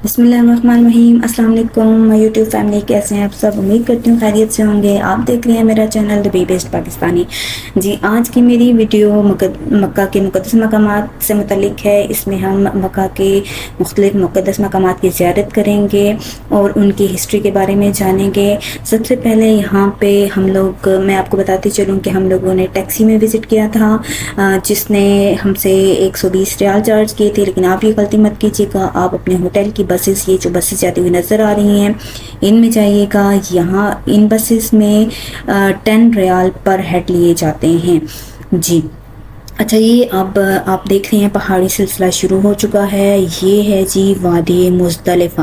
بسم اللہ الرحمن الرحیم۔ السلام علیکم یوٹیوب فیملی، کیسے ہیں آپ سب؟ امید کرتی ہوں خیریت سے ہوں گے۔ آپ دیکھ رہے ہیں میرا channel the B best Pakistani. جی، آج کی میری ویڈیو مکہ کے مقدس مقامات سے متعلق ہے۔ اس میں ہم مکہ کے مختلف مقدس مقامات کی زیارت کریں گے اور ان کی ہسٹری کے بارے میں جانیں گے۔ سب سے پہلے یہاں پہ میں آپ کو بتاتی چلوں کہ ہم لوگوں نے ٹیکسی میں وزٹ کیا تھا، جس نے ہم سے 120 ریال چارج کیے تھے، لیکن آپ یہ غلطی مت کیجیے گا۔ آپ اپنے ہوٹل کی بسیز، یہ جو بسیز جاتی ہوئی نظر آ رہی ہیں، ان میں جائیے گا۔ یہاں ان بسیز میں 10 ریال پر ہیڈ لیے جاتے ہیں۔ جی اچھا، یہ اب آپ دیکھ رہے ہیں پہاڑی سلسلہ شروع ہو چکا ہے۔ یہ ہے جی وادی مزدلفہ۔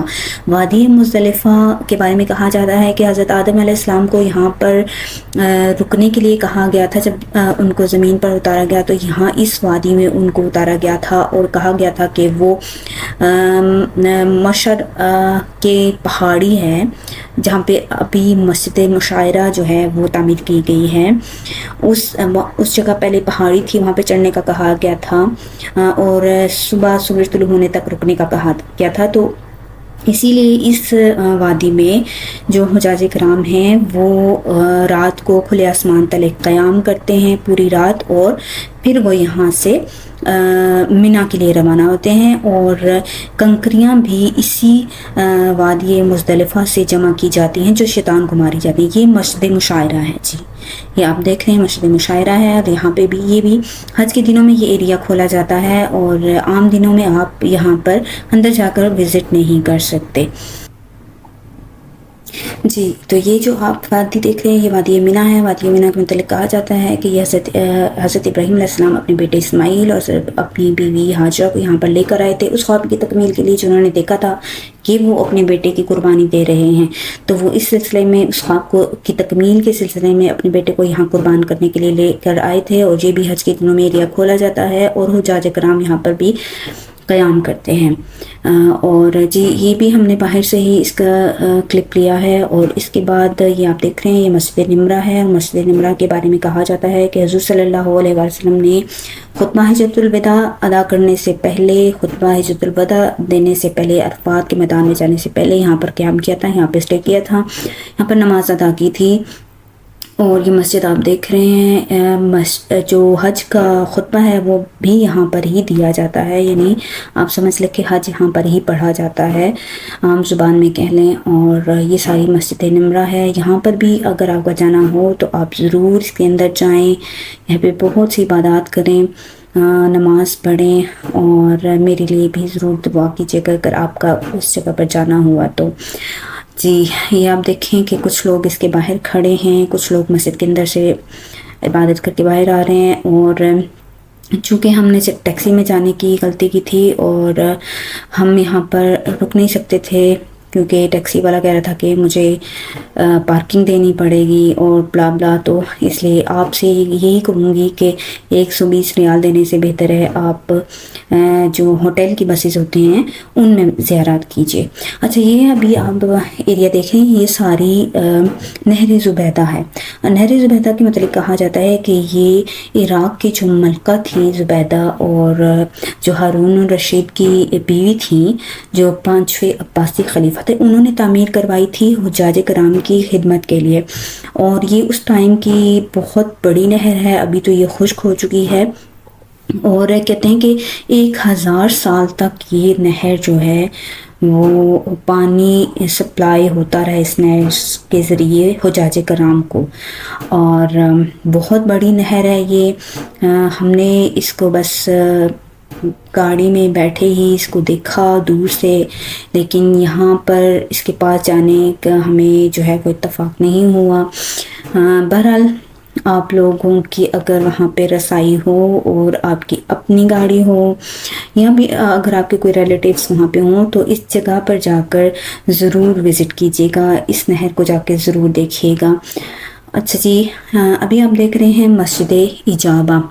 وادی مزدلفہ کے بارے میں کہا جاتا ہے کہ حضرت آدم علیہ السلام کو یہاں پر رکنے کے لیے کہا گیا تھا۔ جب ان کو زمین پر اتارا گیا تو یہاں اس وادی میں ان کو اتارا گیا تھا اور کہا گیا تھا کہ وہ مشر کے پہاڑی ہے، جہاں پہ ابھی مسجد مشاعرہ جو ہے وہ تعمیر کی گئی ہے۔ اس جگہ پہلے پہاڑی تھی، وہاں پہ چڑھنے کا کہا گیا تھا اور صبح سورج طلوع ہونے تک رکنے کا کہا گیا تھا۔ تو اسی لیے اس وادی میں جو حجاج کرام ہیں وہ رات کو کھلے آسمان تلے قیام کرتے ہیں پوری رات، اور پھر وہ یہاں سے منی کے لیے روانہ ہوتے ہیں، اور کنکریاں بھی اسی وادی مزدلفہ سے جمع کی جاتی ہیں جو شیطان کو ماری جاتی ہیں۔ یہ مسجد مشاعرہ ہے جی، یہ آپ دیکھ رہے ہیں مسجد مشاعرہ ہے، اور یہاں پہ بھی یہ بھی حج کے دنوں میں یہ ایریا کھولا جاتا ہے، اور عام دنوں میں آپ یہاں پر اندر جا کر وزٹ نہیں کر سکتے۔ جی، تو یہ جو آپ وادی دیکھ رہے ہیں یہ وادی منی ہے۔ وادی منی کے متعلق کہا جاتا ہے کہ یہ حضرت ابراہیم علیہ السلام اپنے بیٹے اسماعیل اور اپنی بیوی ہاجرہ کو یہاں پر لے کر آئے تھے، اس خواب کی تکمیل کے لیے جنہوں نے دیکھا تھا کہ وہ اپنے بیٹے کی قربانی دے رہے ہیں۔ تو وہ اس سلسلے میں اس خواب کی تکمیل کے سلسلے میں اپنے بیٹے کو یہاں قربان کرنے کے لیے لے کر آئے تھے، اور یہ بھی حج کے دنوں میں ایریا کھولا جاتا ہے، اور حجاج کرام یہاں پر بھی قیام کرتے ہیں۔ اور جی، یہ بھی ہم نے باہر سے ہی اس کا کلپ لیا ہے۔ اور اس کے بعد یہ آپ دیکھ رہے ہیں یہ مسجد نمرہ ہے، اور مسجد نمرہ کے بارے میں کہا جاتا ہے کہ حضور صلی اللہ علیہ وسلم نے خطبہ حجۃ الوداع ادا کرنے سے پہلے، خطبہ حجۃ الوداع دینے سے پہلے، عرفات کے میدان میں جانے سے پہلے یہاں پر قیام کیا تھا، یہاں پہ اسٹے کیا تھا، یہاں پر نماز ادا کی تھی۔ اور یہ مسجد آپ دیکھ رہے ہیں، جو حج کا خطبہ ہے وہ بھی یہاں پر ہی دیا جاتا ہے، یعنی آپ سمجھ لیں کہ حج یہاں پر ہی پڑھا جاتا ہے، عام زبان میں کہہ لیں۔ اور یہ ساری مسجد نمرہ ہے۔ یہاں پر بھی اگر آپ کا جانا ہو تو آپ ضرور اس کے اندر جائیں، یہاں پہ بہت سی عبادات کریں، نماز پڑھیں، اور میرے لیے بھی ضرور دعا کیجیے گا اگر آپ کا اس جگہ پر جانا ہوا تو۔ جی، یہ آپ دیکھیں کہ کچھ لوگ اس کے باہر کھڑے ہیں، کچھ لوگ مسجد کے اندر سے عبادت کر کے باہر آ رہے ہیں۔ اور چونکہ ہم نے ٹیکسی میں جانے کی غلطی کی تھی اور ہم یہاں پر رک نہیں سکتے تھے، کیونکہ ٹیکسی والا کہہ رہا تھا کہ مجھے پارکنگ دینی پڑے گی اور بلا بلا، تو اس لیے آپ سے یہی کہوں گی کہ 120 ریال دینے سے بہتر ہے آپ جو ہوٹل کی بسیز ہوتی ہیں ان میں زیارات کیجیے۔ اچھا، یہ ابھی آپ ایریا دیکھیں، یہ ساری نہر زبیدہ ہے۔ نہر زبیدہ کے متعلق کہا جاتا ہے کہ یہ عراق کی جو ملکہ تھی زبیدہ، اور جو ہارون الرشید کی بیوی تھیں، جو 5ویں عباسی خلیفہ تھے، انہوں نے تعمیر کروائی تھی حجاج کرام کی خدمت کے لیے۔ اور یہ اس ٹائم کی بہت بڑی نہر ہے، ابھی تو یہ خشک ہو چکی ہے، اور کہتے ہیں کہ 1000 سال تک یہ نہر جو ہے وہ پانی سپلائی ہوتا رہا اس نہر کے ذریعے حجاج کرام کو، اور بہت بڑی نہر ہے یہ۔ ہم نے اس کو بس گاڑی میں بیٹھے ہی اس کو دیکھا دور سے، لیکن یہاں پر اس کے پاس جانے کا ہمیں جو ہے کوئی اتفاق نہیں ہوا۔ بہرحال آپ لوگوں کی اگر وہاں پہ رسائی ہو اور آپ کی اپنی گاڑی ہو، یا بھی اگر آپ کے کوئی ریلیٹیوز وہاں پہ ہوں، تو اس جگہ پر جا کر ضرور وزٹ کیجیے گا، اس نہر کو جا کے ضرور دیکھیے گا۔ اچھا جی، ابھی آپ دیکھ رہے ہیں مسجد اجابہ۔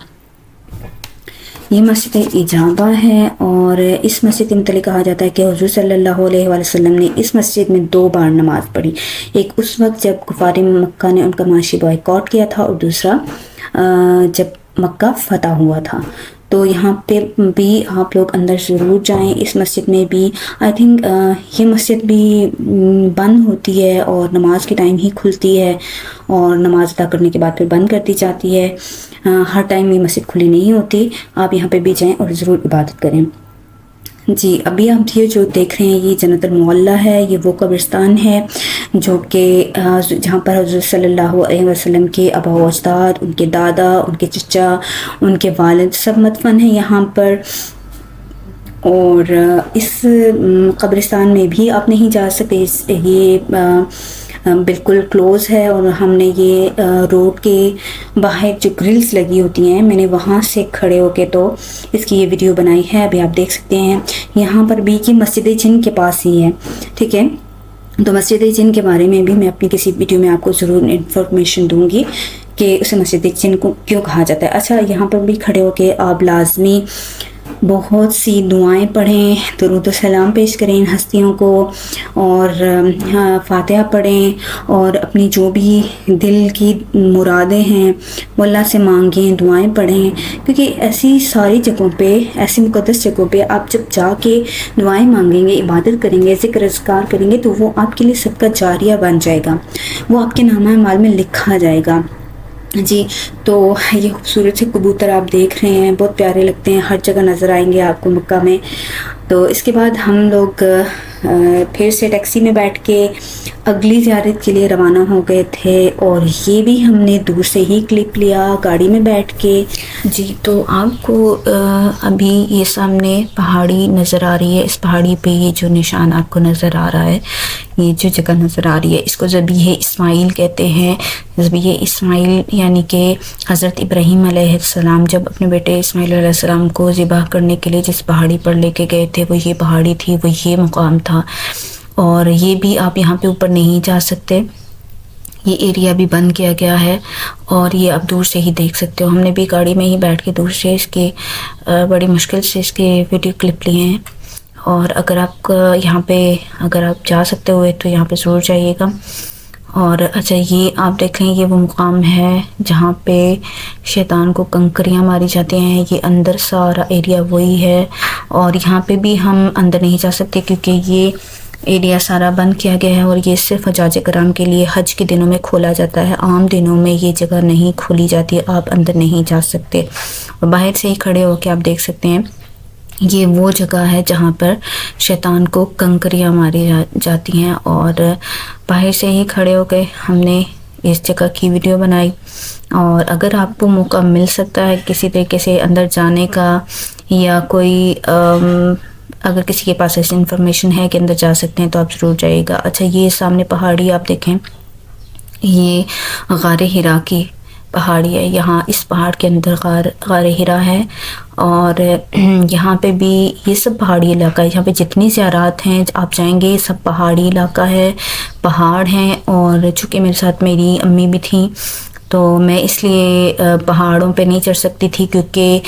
یہ مسجد اجابہ ہے، اور اس مسجد کے متعلق کہا جاتا ہے کہ حضور صلی اللہ علیہ وسلم نے اس مسجد میں 2 بار نماز پڑھی، ایک اس وقت جب کفار مکہ نے ان کا معاشی بائیکاٹ کیا تھا، اور دوسرا جب مکہ فتح ہوا تھا۔ تو یہاں پہ بھی آپ لوگ اندر ضرور جائیں. اس مسجد میں بھی آئی تھنک یہ مسجد بھی بند ہوتی ہے اور نماز کے ٹائم ہی کھلتی ہے اور نماز ادا کرنے کے بعد پھر بند کر دی جاتی ہے. ہر ٹائم یہ مسجد کھلی نہیں ہوتی. آپ یہاں پہ بھی جائیں اور ضرور عبادت کریں. جی ابھی آپ یہ جو دیکھ رہے ہیں یہ جنت المعلیٰ ہے. یہ وہ قبرستان ہے جو کہ جہاں پر حضرت صلی اللہ علیہ وسلم کے آباء و اجداد، ان کے دادا، ان کے چچا، ان کے والد سب مدفن ہیں یہاں پر. اور اس قبرستان میں بھی آپ نہیں جا سکتے. یہ بالکل کلوز ہے اور ہم نے یہ روڈ کے باہر جو گرلز لگی ہوتی ہیں میں نے وہاں سے کھڑے ہو کے تو اس کی یہ ویڈیو بنائی ہے. ابھی آپ دیکھ سکتے ہیں یہاں پر بھی کہ مسجد جن کے پاس ہی ہے. ٹھیک ہے، تو مسجد جن کے بارے میں بھی میں اپنی کسی ویڈیو میں آپ کو ضرور انفارمیشن دوں گی کہ اسے مسجد جن کو کیوں کہا جاتا ہے. اچھا، یہاں پر بھی کھڑے ہو کے آپ لازمی بہت سی دعائیں پڑھیں، درود و سلام پیش کریں ان ہستیوں کو، اور فاتحہ پڑھیں اور اپنی جو بھی دل کی مرادیں ہیں وہ اللہ سے مانگیں، دعائیں پڑھیں. کیونکہ ایسی ساری جگہوں پہ، ایسی مقدس جگہوں پہ آپ جب جا کے دعائیں مانگیں گے، عبادت کریں گے، ذکر اذکار کریں گے تو وہ آپ کے لیے صدقہ جاریہ بن جائے گا، وہ آپ کے نامہ اعمال میں لکھا جائے گا. جی، تو یہ خوبصورت سے کبوتر آپ دیکھ رہے ہیں، بہت پیارے لگتے ہیں، ہر جگہ نظر آئیں گے آپ کو مکہ میں. تو اس کے بعد ہم لوگ پھر سے ٹیکسی میں بیٹھ کے اگلی زیارت کے لیے روانہ ہو گئے تھے، اور یہ بھی ہم نے دور سے ہی کلپ لیا گاڑی میں بیٹھ کے. جی، تو آپ کو ابھی یہ سامنے پہاڑی نظر آ رہی ہے. اس پہاڑی پہ یہ جو نشان آپ کو نظر آ رہا ہے، یہ جو جگہ نظر آ رہی ہے، اس کو ذبیح اسماعیل کہتے ہیں. ذبیح اسماعیل یعنی کہ حضرت ابراہیم علیہ السلام جب اپنے بیٹے اسماعیل علیہ السلام کو ذبح کرنے کے لیے جس پہاڑی پر لے کے گئے تھے وہ یہ پہاڑی تھی، وہ یہ مقام تھا. اور یہ بھی آپ یہاں پہ اوپر نہیں جا سکتے، یہ ایریا بھی بند کیا گیا ہے، اور یہ آپ دور سے ہی دیکھ سکتے ہو. ہم نے بھی گاڑی میں ہی بیٹھ کے دور سے اس کے بڑی مشکل سے اس کے ویڈیو کلپ لیے ہیں. اور اگر آپ یہاں پہ اگر آپ جا سکتے ہوئے تو یہاں پہ ضرور جائیے گا. اور اچھا، یہ آپ دیکھیں یہ وہ مقام ہے جہاں پہ شیطان کو کنکریاں ماری جاتی ہیں. یہ اندر سارا ایریا وہی ہے، اور یہاں پہ بھی ہم اندر نہیں جا سکتے کیونکہ یہ ایریا سارا بند کیا گیا ہے، اور یہ صرف حجاج کرام کے لیے حج کے دنوں میں کھولا جاتا ہے. عام دنوں میں یہ جگہ نہیں کھولی جاتی، آپ اندر نہیں جا سکتے. اور باہر سے ہی کھڑے ہو کے آپ دیکھ سکتے ہیں یہ وہ جگہ ہے جہاں پر شیطان کو کنکریاں ماری جاتی ہیں. اور باہر سے ہی کھڑے ہو کے ہم نے اس جگہ کی ویڈیو بنائی. اور اگر آپ کو موقع مل سکتا ہے کسی طریقے سے اندر جانے کا، یا کوئی اگر کسی کے پاس ایسی انفارمیشن ہے کہ اندر جا سکتے ہیں تو آپ ضرور جائیے گا. اچھا، یہ سامنے پہاڑی آپ دیکھیں، یہ غار حرا کی پہاڑی ہے. یہاں اس پہاڑ کے اندر غار حرا ہے، اور یہاں پہ بھی یہ سب پہاڑی علاقہ ہے. یہاں پہ جتنی زیارات ہیں آپ جائیں گے سب پہاڑی علاقہ ہے، پہاڑ ہیں. اور چونکہ میرے ساتھ میری امی بھی تھیں تو میں اس لیے پہاڑوں پہ نہیں چڑھ سکتی تھی، کیونکہ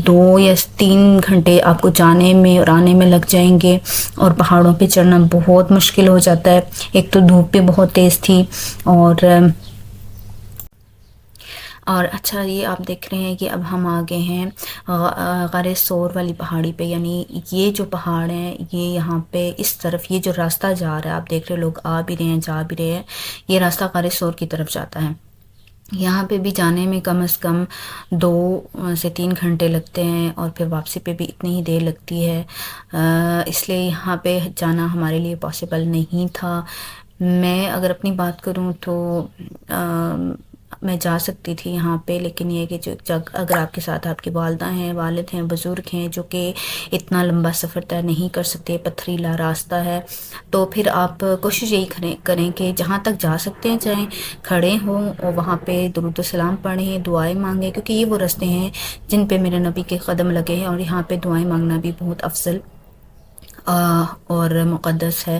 2 یا 3 گھنٹے آپ کو جانے میں اور آنے میں لگ جائیں گے، اور پہاڑوں پہ چڑھنا بہت مشکل ہو جاتا ہے. ایک تو دھوپ بھی بہت تیز تھی. اور اچھا، یہ آپ دیکھ رہے ہیں کہ اب ہم آگے ہیں غار ثور والی پہاڑی پہ. یعنی یہ جو پہاڑ ہیں یہ یہاں پہ اس طرف یہ جو راستہ جا رہا ہے آپ دیکھ رہے، لوگ آ بھی رہے ہیں جا بھی رہے ہیں، یہ راستہ غار ثور کی طرف جاتا ہے. یہاں پہ بھی جانے میں کم از کم 2 سے 3 گھنٹے لگتے ہیں، اور پھر واپسی پہ بھی اتنی ہی دیر لگتی ہے. اس لیے یہاں پہ جانا ہمارے لیے پاسبل نہیں تھا. میں اگر اپنی بات کروں تو میں جا سکتی تھی یہاں پہ، لیکن یہ کہ اگر آپ کے ساتھ آپ کی والدہ ہیں، والد ہیں، بزرگ ہیں جو کہ اتنا لمبا سفر طے نہیں کر سکتے، پتھریلا راستہ ہے، تو پھر آپ کوشش یہی کریں کہ جہاں تک جا سکتے ہیں جائیں، کھڑے ہوں اور وہاں پہ درود و سلام پڑھیں، دعائیں مانگیں، کیونکہ یہ وہ راستے ہیں جن پہ میرے نبی کے قدم لگے ہیں، اور یہاں پہ دعائیں مانگنا بھی بہت افضل اور مقدس ہے،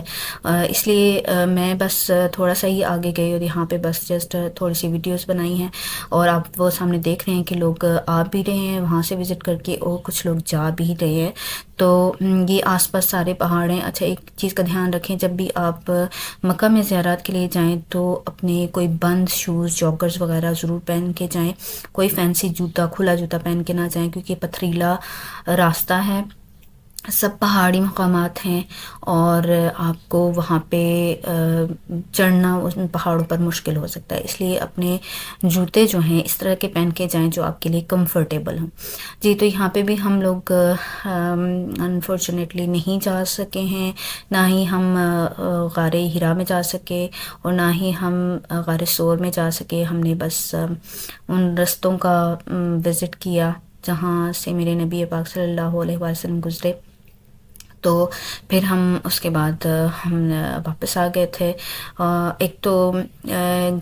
اس لیے میں بس تھوڑا سا ہی آگے گئی اور یہاں پہ بس جسٹ تھوڑی سی ویڈیوز بنائی ہیں، اور آپ وہ سامنے دیکھ رہے ہیں کہ لوگ آ بھی رہے ہیں وہاں سے وزٹ کر کے، اور کچھ لوگ جا بھی رہے ہیں۔ تو یہ آس پاس سارے پہاڑ ہیں۔ اچھا، ایک چیز کا دھیان رکھیں، جب بھی آپ مکہ میں زیارات کے لیے جائیں تو اپنے کوئی بند شوز، جاگرز وغیرہ ضرور پہن کے جائیں، کوئی فینسی جوتا، کھلا جوتا پہن کے نہ جائیں، کیونکہ پتھریلا راستہ ہے، سب پہاڑی مقامات ہیں، اور آپ کو وہاں پہ چڑھنا ان پہاڑوں پر مشکل ہو سکتا ہے، اس لیے اپنے جوتے جو ہیں اس طرح کے پہن کے جائیں جو آپ کے لیے کمفرٹیبل ہوں۔ جی، تو یہاں پہ بھی ہم لوگ انفارچونیٹلی نہیں جا سکے ہیں، نہ ہی ہم غار ہرا میں جا سکے اور نہ ہی ہم غار ثور میں جا سکے۔ ہم نے بس ان رستوں کا وزٹ کیا جہاں سے میرے نبی پاک صلی اللہ علیہ وسلم گزرے، تو پھر ہم اس کے بعد ہم واپس آ گئے تھے۔ ایک تو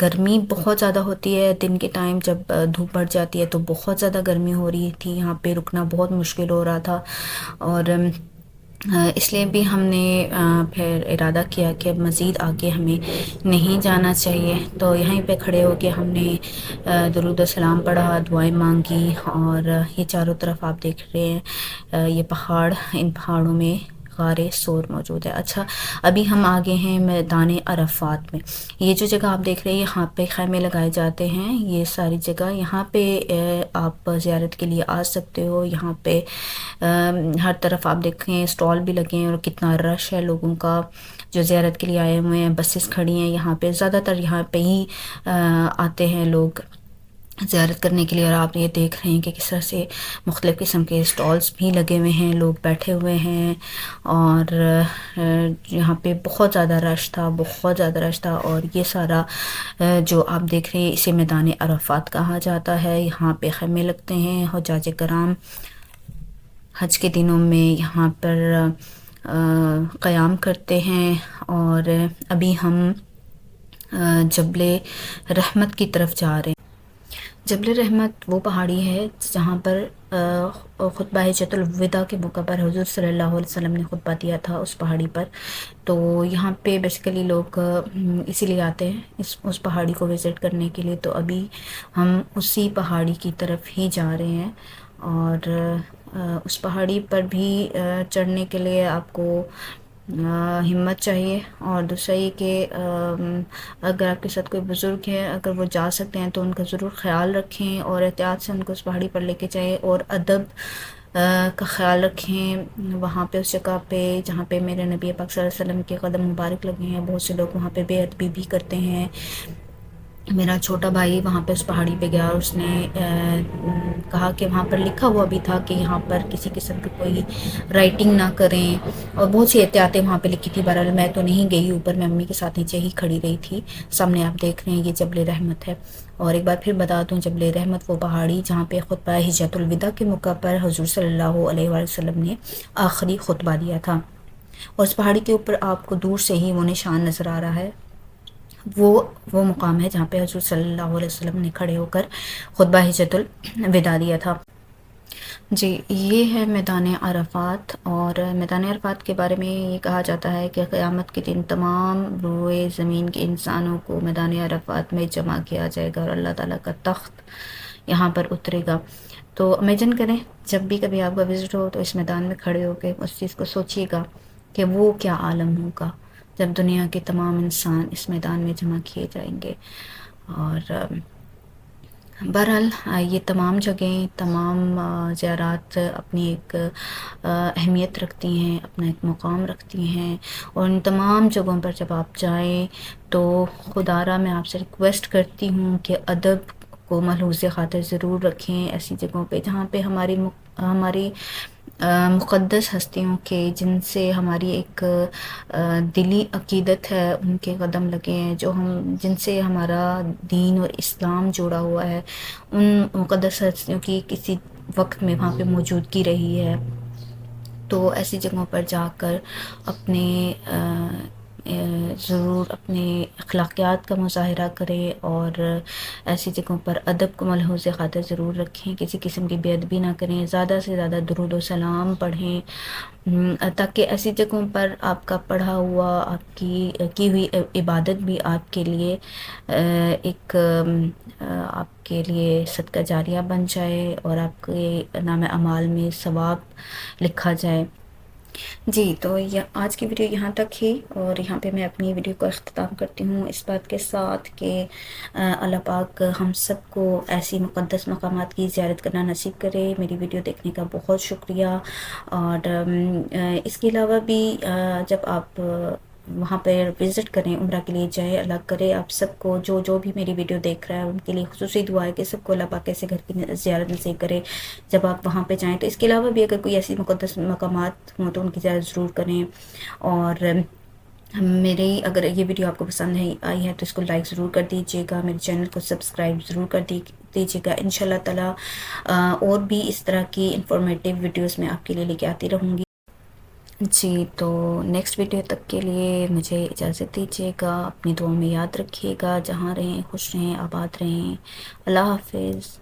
گرمی بہت زیادہ ہوتی ہے دن کے ٹائم، جب دھوپ بڑھ جاتی ہے تو بہت زیادہ گرمی ہو رہی تھی، یہاں پہ رکنا بہت مشکل ہو رہا تھا، اور اس لیے بھی ہم نے پھر ارادہ کیا کہ اب مزید آگے ہمیں نہیں جانا چاہیے، تو یہیں پہ کھڑے ہو کے ہم نے درود و سلام پڑھا، دعائیں مانگی، اور یہ چاروں طرف آپ دیکھ رہے ہیں یہ پہاڑ، ان پہاڑوں میں غار ثور موجود ہے۔ اچھا، ابھی ہم آگے ہیں میدان عرفات میں۔ یہ جو جگہ آپ دیکھ رہے ہیں یہاں پہ خیمے لگائے جاتے ہیں، یہ ساری جگہ یہاں پہ آپ زیارت کے لیے آ سکتے ہو۔ یہاں پہ ہر طرف آپ دیکھیں اسٹال بھی لگے ہیں، اور کتنا رش ہے لوگوں کا جو زیارت کے لیے آئے ہوئے ہیں، بسز کھڑی ہیں یہاں پہ، زیادہ تر یہاں پہ ہی آتے ہیں لوگ زیارت کرنے کے لیے، اور آپ یہ دیکھ رہے ہیں کہ کس طرح سے مختلف قسم کے اسٹالز بھی لگے ہوئے ہیں، لوگ بیٹھے ہوئے ہیں، اور یہاں پہ بہت زیادہ رش تھا، بہت زیادہ رش تھا۔ اور یہ سارا جو آپ دیکھ رہے ہیں اسے میدان عرفات کہا جاتا ہے۔ یہاں پہ خیمے لگتے ہیں، حجاج کرام حج کے دنوں میں یہاں پر قیام کرتے ہیں، اور ابھی ہم جبل رحمت کی طرف جا رہے ہیں۔ جبل رحمت وہ پہاڑی ہے جہاں پر خطبہ حجۃ الوداع کے موقع پر حضور صلی اللہ علیہ وسلم نے خطبہ دیا تھا اس پہاڑی پر، تو یہاں پہ بیسیکلی لوگ اسی لیے آتے ہیں اس پہاڑی کو وزٹ کرنے کے لیے۔ تو ابھی ہم اسی پہاڑی کی طرف ہی جا رہے ہیں، اور اس پہاڑی پر بھی چڑھنے کے لیے آپ کو ہمت چاہیے، اور دوسرا یہ کہ اگر آپ کے ساتھ کوئی بزرگ ہے، اگر وہ جا سکتے ہیں تو ان کا ضرور خیال رکھیں، اور احتیاط سے ان کو اس پہاڑی پر لے کے جائیں، اور ادب کا خیال رکھیں وہاں پہ، اس جگہ پہ جہاں پہ میرے نبی پاک صلی اللہ علیہ وسلم کے قدم مبارک لگے ہیں۔ بہت سے لوگ وہاں پہ بے ادبی بھی کرتے ہیں۔ میرا چھوٹا بھائی وہاں پہ اس پہاڑی پہ گیا، اور اس نے کہا کہ وہاں پر لکھا ہوا بھی تھا کہ یہاں پر کسی قسم کی کوئی رائٹنگ نہ کریں، اور بہت سی احتیاطیں وہاں پہ لکھی تھی۔ بہرحال میں تو نہیں گئی اوپر، میں امی کے ساتھ نیچے ہی کھڑی رہی تھی۔ سامنے آپ دیکھ رہے ہیں یہ جبل رحمت ہے، اور ایک بار پھر بتا دوں، جبل رحمت وہ پہاڑی جہاں پہ خطبہ حجۃ الوداع کے موقع پر حضور صلی اللہ علیہ وآلہ وسلم نے آخری خطبہ دیا تھا، اور اس پہاڑی کے اوپر آپ کو دور سے ہی وہ نشان نظر آ رہا ہے، وہ مقام ہے جہاں پہ حضور صلی اللہ علیہ وسلم نے کھڑے ہو کر خطبہ حجۃ الوداع دیا تھا۔ جی، یہ ہے میدان عرفات، اور میدان عرفات کے بارے میں یہ کہا جاتا ہے کہ قیامت کے دن تمام روئے زمین کے انسانوں کو میدان عرفات میں جمع کیا جائے گا، اور اللہ تعالیٰ کا تخت یہاں پر اترے گا۔ تو امیجن کریں جب بھی کبھی آپ کا وزٹ ہو تو اس میدان میں کھڑے ہو کے اس چیز کو سوچیے گا کہ وہ کیا عالم ہوگا جب دنیا کے تمام انسان اس میدان میں جمع کیے جائیں گے۔ اور بہرحال یہ تمام جگہیں، تمام زیارات اپنی ایک اہمیت رکھتی ہیں، اپنا ایک مقام رکھتی ہیں، اور ان تمام جگہوں پر جب آپ جائیں تو خدارہ میں آپ سے ریکویسٹ کرتی ہوں کہ ادب کو ملحوظ خاطر ضرور رکھیں ایسی جگہوں پہ جہاں پہ ہماری مقدس ہستیوں کے، جن سے ہماری ایک دلی عقیدت ہے، ان کے قدم لگے ہیں، جن سے ہمارا دین اور اسلام جڑا ہوا ہے، ان مقدس ہستیوں کی کسی وقت میں وہاں پہ موجودگی رہی ہے۔ تو ایسی جگہوں پر جا کر اپنے ضرور اپنے اخلاقیات کا مظاہرہ کریں اور ایسی جگہوں پر ادب کو ملحوظ خاطر ضرور رکھیں، کسی قسم کی بے ادبی نہ کریں، زیادہ سے زیادہ درود و سلام پڑھیں، تاکہ ایسی جگہوں پر آپ کا پڑھا ہوا، آپ کی ہوئی عبادت بھی آپ کے لیے ایک آپ کے لیے صدقہ جاریہ بن جائے اور آپ کے نام اعمال میں ثواب لکھا جائے۔ جی تو آج کی ویڈیو یہاں تک ہی، اور یہاں پہ میں اپنی ویڈیو کو اختتام کرتی ہوں اس بات کے ساتھ کہ اللہ پاک ہم سب کو ایسی مقدس مقامات کی زیارت کرنا نصیب کرے۔ میری ویڈیو دیکھنے کا بہت شکریہ، اور اس کے علاوہ بھی جب آپ وہاں پہ وزٹ کریں، عمرہ کے لیے جائیں، اللہ کرے آپ سب کو جو بھی میری ویڈیو دیکھ رہا ہے ان کے لیے خصوصی دعا ہے کہ سب کو اللہ پاک ایسے گھر کی زیارت نصیب کرے جب آپ وہاں پہ جائیں۔ تو اس کے علاوہ بھی اگر کوئی ایسی مقدس مقامات ہوں تو ان کی زیارت ضرور کریں، اور میری اگر یہ ویڈیو آپ کو پسند آئی ہے تو اس کو لائک ضرور کر دیجیے گا، میرے چینل کو سبسکرائب ضرور کر دیجیے گا۔ انشاءاللہ تعالی اور بھی اس طرح کی انفارمیٹیو ویڈیوز میں آپ کے لیے لے کے آتی رہوں گی۔ جی تو نیکسٹ ویڈیو تک کے لیے مجھے اجازت دیجیے گا، اپنی دعاؤں میں یاد رکھیے گا، جہاں رہیں خوش رہیں، آباد رہیں، اللہ حافظ۔